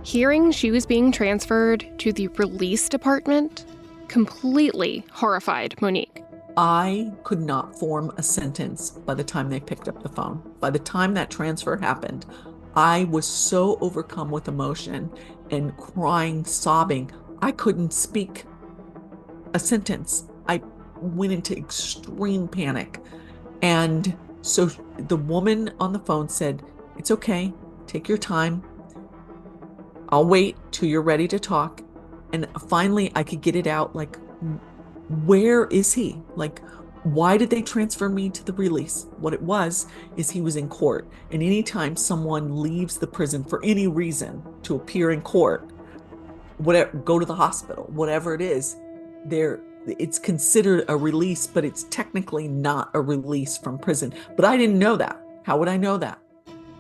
Speaker 1: hearing she was being transferred to the release department completely horrified Monique.
Speaker 2: I could not form a sentence by the time they picked up the phone. By the time that transfer happened, I was so overcome with emotion and crying, sobbing, I couldn't speak a sentence. I went into extreme panic. And so the woman on the phone said, "It's okay. Take your time. I'll wait till you're ready to talk." And finally, I could get it out, like, where is he? Like, why did they transfer me to the release? What it was is he was in court. And anytime someone leaves the prison for any reason to appear in court, whatever, go to the hospital, whatever it is, it's considered a release, but it's technically not a release from prison. But I didn't know that. How would I know that?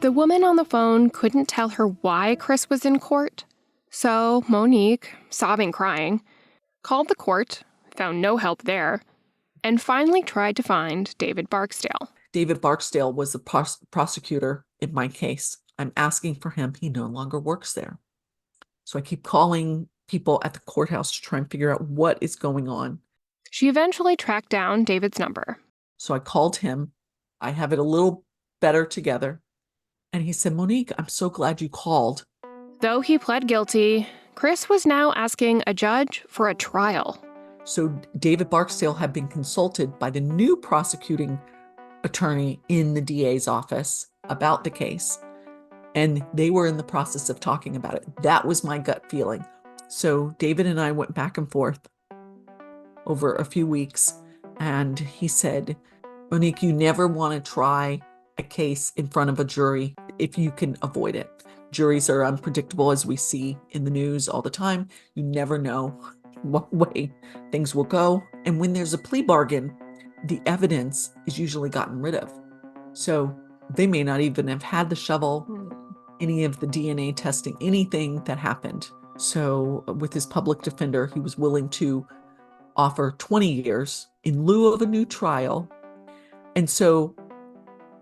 Speaker 1: The woman on the phone couldn't tell her why Chris was in court. So Monique, sobbing, crying, called the court, found no help there, and finally tried to find David Barksdale.
Speaker 2: David Barksdale was the prosecutor in my case. I'm asking for him. He no longer works there. So I keep calling people at the courthouse to try and figure out what is going on.
Speaker 1: She eventually tracked down David's number.
Speaker 2: So I called him. I have it a little better together. And he said, Monique, I'm so glad you called.
Speaker 1: Though he pled guilty, Chris was now asking a judge for a trial.
Speaker 2: So David Barksdale had been consulted by the new prosecuting attorney in the DA's office about the case. And they were in the process of talking about it. That was my gut feeling. So David and I went back and forth over a few weeks. And he said, Monique, you never want to try a case in front of a jury if you can avoid it. Juries are unpredictable, as we see in the news all the time. You never know what way things will go. And when there's a plea bargain, the evidence is usually gotten rid of. So they may not even have had the shovel, any of the DNA testing, anything that happened. So with his public defender, he was willing to offer 20 years in lieu of a new trial. And so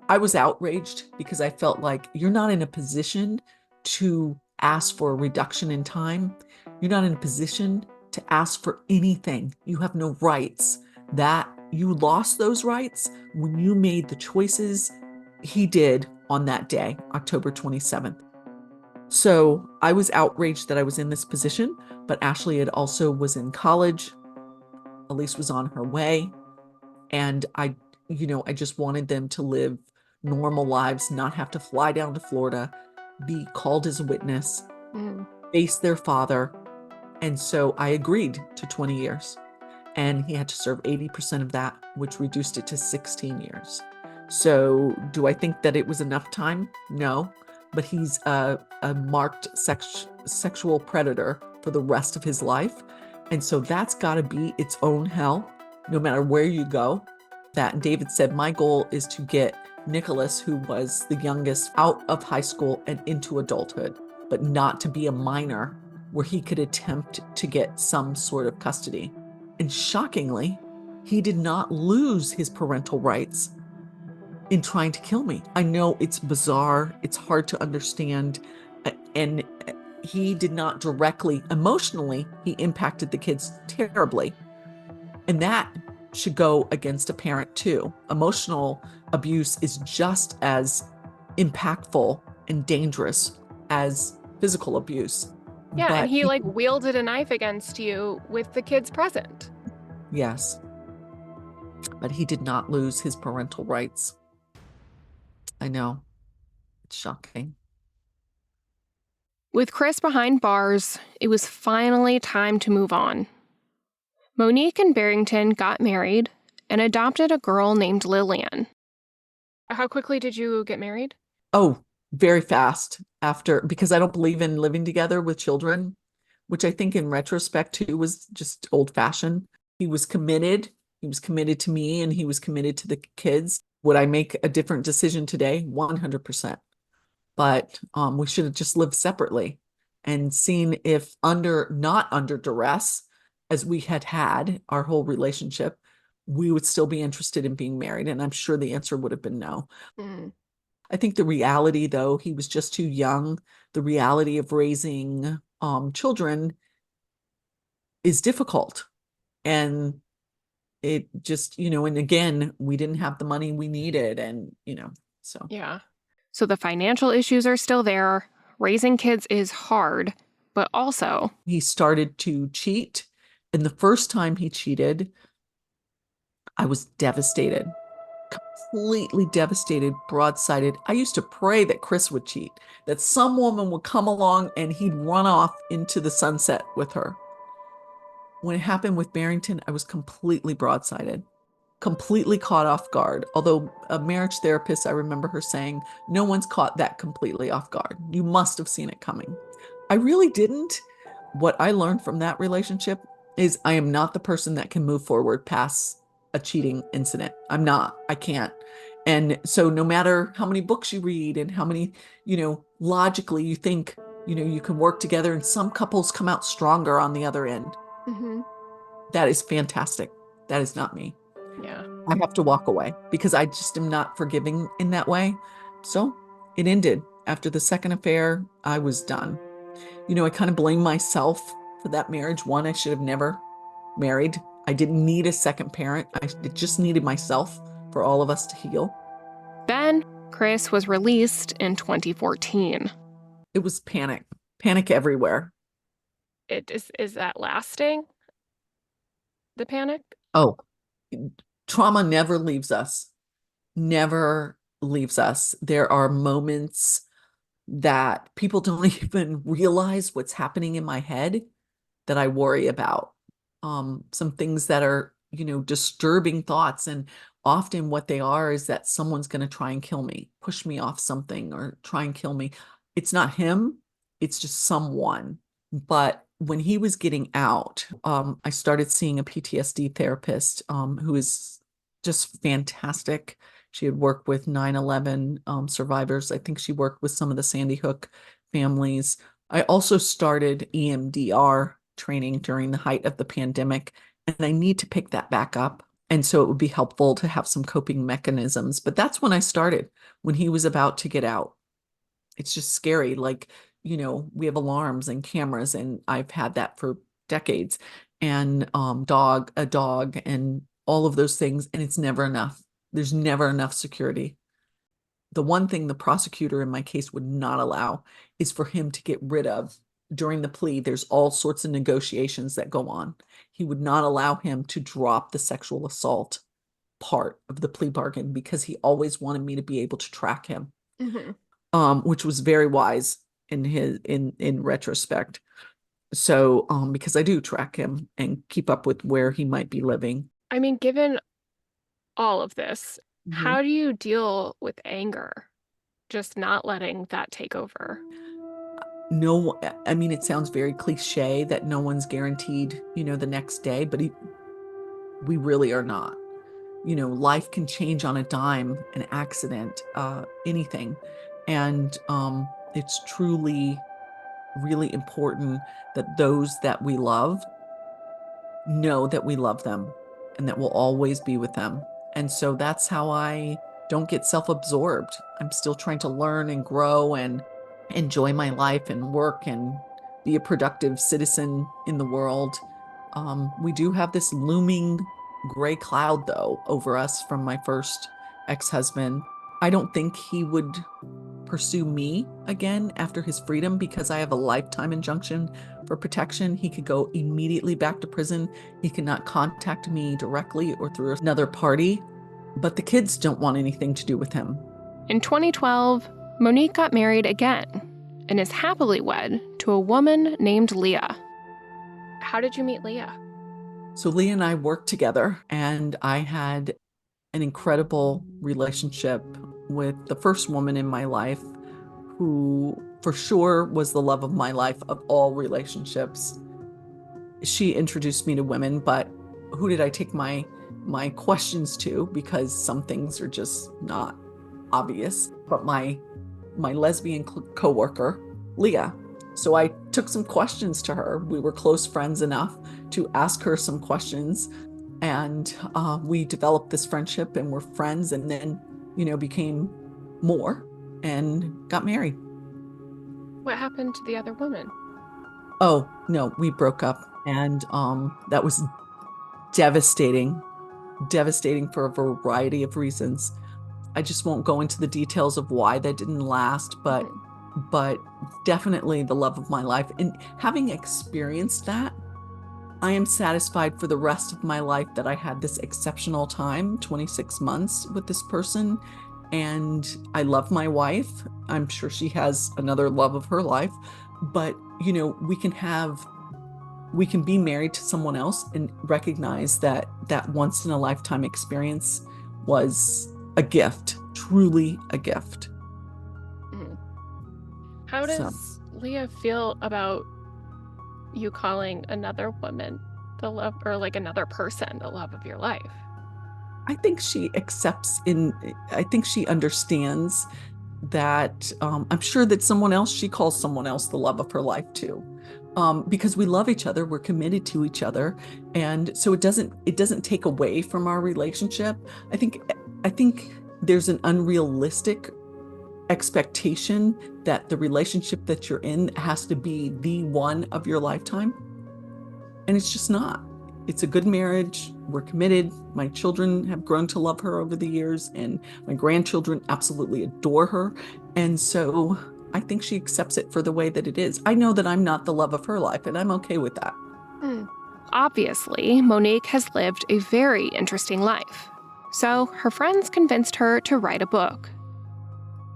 Speaker 2: I was outraged because I felt like you're not in a position to ask for a reduction in time. You're not in a position to ask for anything. You have no rights. That you lost those rights when you made the choices he did on that day, October 27th. So I was outraged that I was in this position, but Ashley had also was in college. Elise was on her way. And I just wanted them to live normal lives, not have to fly down to Florida, be called as a witness, face their father. And so I agreed to 20 years. And he had to serve 80% of that, which reduced it to 16 years. So do I think that it was enough time? No. But he's a marked sexual predator for the rest of his life. And so that's got to be its own hell, no matter where you go. That David said, my goal is to get Nicholas, who was the youngest, out of high school and into adulthood, but not to be a minor where he could attempt to get some sort of custody. And shockingly, he did not lose his parental rights in trying to kill me. I know it's bizarre. It's hard to understand. And he did not directly, emotionally, he impacted the kids terribly. And that should go against a parent too. Emotional abuse is just as impactful and dangerous as physical abuse.
Speaker 1: Yeah,
Speaker 2: But
Speaker 1: and he wielded a knife against you with the kids present.
Speaker 2: Yes. But he did not lose his parental rights. I know. It's shocking.
Speaker 1: With Chris behind bars, it was finally time to move on. Monique and Barrington got married and adopted a girl named Lillian. How quickly did you get married?
Speaker 2: Oh, very fast after, because I don't believe in living together with children, which I think in retrospect too was just old fashioned. He was committed. He was committed to me and he was committed to the kids. Would I make a different decision today? 100%. But we should have just lived separately and seen if not under duress, as we had our whole relationship, we would still be interested in being married. And I'm sure the answer would have been no. I think the reality, though, he was just too young. The reality of raising children is difficult. And it just, and again, we didn't have the money we needed. And, so.
Speaker 1: Yeah. So the financial issues are still there. Raising kids is hard, but also.
Speaker 2: He started to cheat. And the first time he cheated, I was devastated, completely devastated, broadsided. I used to pray that Chris would cheat, that some woman would come along and he'd run off into the sunset with her. When it happened with Barrington, I was completely broadsided, completely caught off guard. Although a marriage therapist, I remember her saying, no one's caught that completely off guard. You must have seen it coming. I really didn't. What I learned from that relationship is I am not the person that can move forward past a cheating incident. I'm not. I can't. And so no matter how many books you read and how many, logically you think, you can work together, and some couples come out stronger on the other end. That is fantastic. That is not me.
Speaker 1: Yeah.
Speaker 2: I have to walk away because I just am not forgiving in that way. So it ended. After the second affair, I was done. I kind of blame myself for that marriage. One, I should have never married. I didn't need a second parent. I just needed myself for all of us to heal.
Speaker 1: Then, Chris was released in 2014.
Speaker 2: It was panic everywhere.
Speaker 1: Is that lasting, the panic?
Speaker 2: Oh, trauma never leaves us, never leaves us. There are moments that people don't even realize what's happening in my head that I worry about. Some things that are, disturbing thoughts. And often what they are is that someone's going to try and kill me, push me off something, or try and kill me. It's not him, it's just someone. But when he was getting out, I started seeing a PTSD therapist who is just fantastic. She had worked with 9/11 survivors. I think she worked with some of the Sandy Hook families. I also started EMDR training during the height of the pandemic, and I need to pick that back up. And so it would be helpful to have some coping mechanisms. But that's when I started, when he was about to get out. It's just scary. Like, we have alarms and cameras, and I've had that for decades, and a dog, and all of those things. And it's never enough. There's never enough security. The one thing the prosecutor in my case would not allow is for him to get rid of during the plea. There's all sorts of negotiations that go on. He would not allow him to drop the sexual assault part of the plea bargain because he always wanted me to be able to track him, which was very wise in retrospect. So, because I do track him and keep up with where he might be living.
Speaker 1: I mean, given all of this, how do you deal with anger? Just not letting that take over.
Speaker 2: No, I mean, it sounds very cliche that no one's guaranteed, the next day, but we really are not. Life can change on a dime, an accident, anything. And it's truly, really important that those that we love know that we love them and that we'll always be with them. And so that's how I don't get self-absorbed. I'm still trying to learn and grow and enjoy my life and work and be a productive citizen in the world. We do have this looming gray cloud, though, over us from my first ex-husband. I don't think he would pursue me again after his freedom because I have a lifetime injunction for protection. He could go immediately back to prison. He cannot contact me directly or through another party, but the kids don't want anything to do with him.
Speaker 1: In 2012, Monique got married again and is happily wed to a woman named Leah. How did you meet Leah?
Speaker 2: So Leah and I worked together, and I had an incredible relationship with the first woman in my life, who for sure was the love of my life of all relationships. She introduced me to women, but who did I take my questions to? Because some things are just not obvious. But my lesbian coworker, Leah. So I took some questions to her. We were close friends enough to ask her some questions, and we developed this friendship and were friends, and then, became more and got married.
Speaker 1: What happened to the other woman?
Speaker 2: Oh, no, we broke up, and that was devastating for a variety of reasons. I just won't go into the details of why that didn't last, but definitely the love of my life. And having experienced that, I am satisfied for the rest of my life that I had this exceptional time, 26 months with this person. And I love my wife. I'm sure she has another love of her life, but we can be married to someone else and recognize that once in a lifetime experience was a gift, truly a gift.
Speaker 1: How does Leah feel about you calling another woman the love, or like another person, the love of your life?
Speaker 2: I think she I think she understands that I'm sure that she calls someone else the love of her life too. Because we love each other, we're committed to each other. And so it doesn't take away from our relationship. I think there's an unrealistic expectation that the relationship that you're in has to be the one of your lifetime. And it's just not. It's a good marriage. We're committed. My children have grown to love her over the years, and my grandchildren absolutely adore her. And so I think she accepts it for the way that it is. I know that I'm not the love of her life, and I'm okay with that.
Speaker 1: Obviously, Monique has lived a very interesting life. So her friends convinced her to write a book.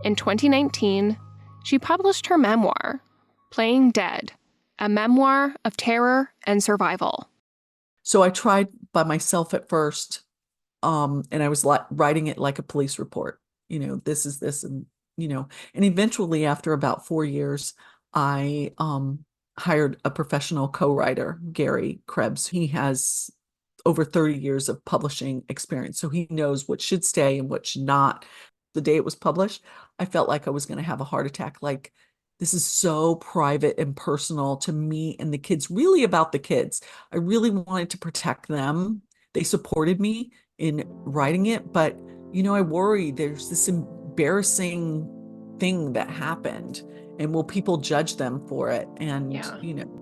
Speaker 1: In 2019, she published her memoir, Playing Dead, a memoir of terror and survival.
Speaker 2: So I tried by myself at first, and I was writing it like a police report. This is this, and and eventually, after about 4 years, I hired a professional co-writer, Gary Krebs. He has over 30 years of publishing experience, so he knows what should stay and what should not. The day it was published, I felt like I was going to have a heart attack. Like, this is so private and personal to me and the kids, really about the kids. I really wanted to protect them. They supported me in writing it, but, I worry there's this embarrassing thing that happened, and will people judge them for it? And,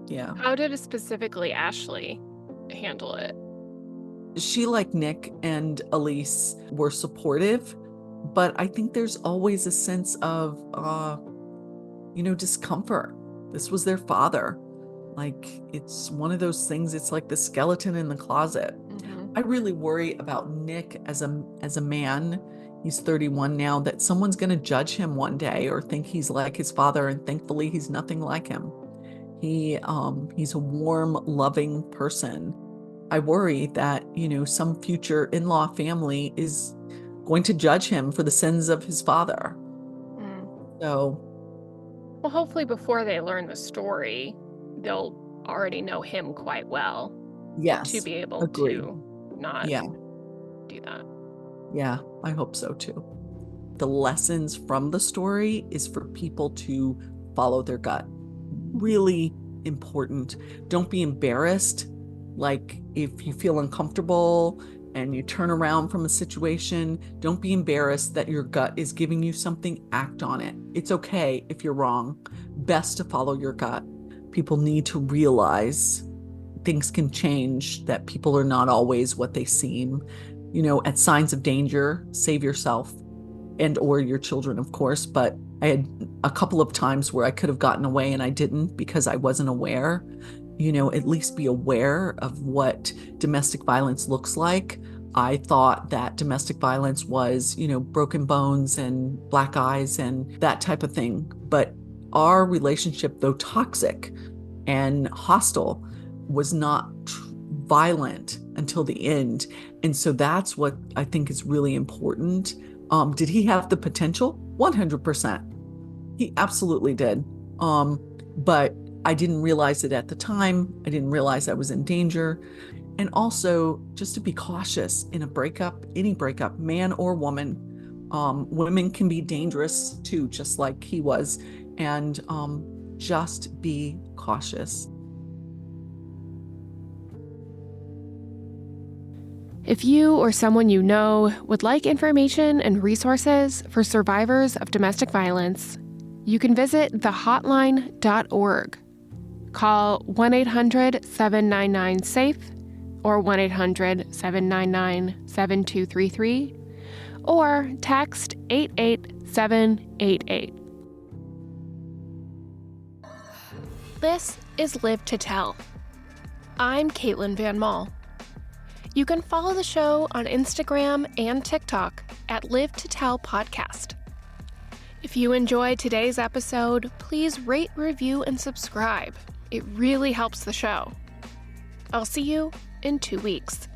Speaker 2: yeah.
Speaker 1: How did specifically Ashley handle it?
Speaker 2: She, like Nick and Elise, were supportive, but I think there's always a sense of, discomfort. This was their father. Like, it's one of those things, it's like the skeleton in the closet.
Speaker 1: Mm-hmm.
Speaker 2: I really worry about Nick as a man. He's 31 now, that someone's going to judge him one day or think he's like his father, and thankfully he's nothing like him. He's a warm, loving person. I worry that, some future in-law family is going to judge him for the sins of his father. So,
Speaker 1: well, hopefully before they learn the story, they'll already know him quite well.
Speaker 2: Yes,
Speaker 1: to be able to not do that.
Speaker 2: Yeah, I hope so too. The lessons from the story is for people to follow their gut. Really important. Don't be embarrassed. Like, if you feel uncomfortable and you turn around from a situation, don't be embarrassed that your gut is giving you something. Act on it. It's okay if you're wrong. Best to follow your gut. People need to realize things can change, that people are not always what they seem. At signs of danger, save yourself and or your children, of course. But I had a couple of times where I could have gotten away and I didn't, because I wasn't aware. At least be aware of what domestic violence looks like. I thought that domestic violence was, broken bones and black eyes and that type of thing. But our relationship, though toxic and hostile, was not violent until the end. And so that's what I think is really important. Did he have the potential? 100%. He absolutely did. But I didn't realize it at the time. I didn't realize I was in danger. And also, just to be cautious in a breakup, any breakup, man or woman. Women can be dangerous too, just like he was. And just be cautious.
Speaker 1: If you or someone you know would like information and resources for survivors of domestic violence, you can visit thehotline.org. Call 1-800-799-SAFE or 1-800-799-7233 or text 88788. This is Live to Tell. I'm Caitlin Van Mall. You can follow the show on Instagram and TikTok at Live to Tell Podcast. If you enjoyed today's episode, please rate, review, and subscribe. It really helps the show. I'll see you in 2 weeks.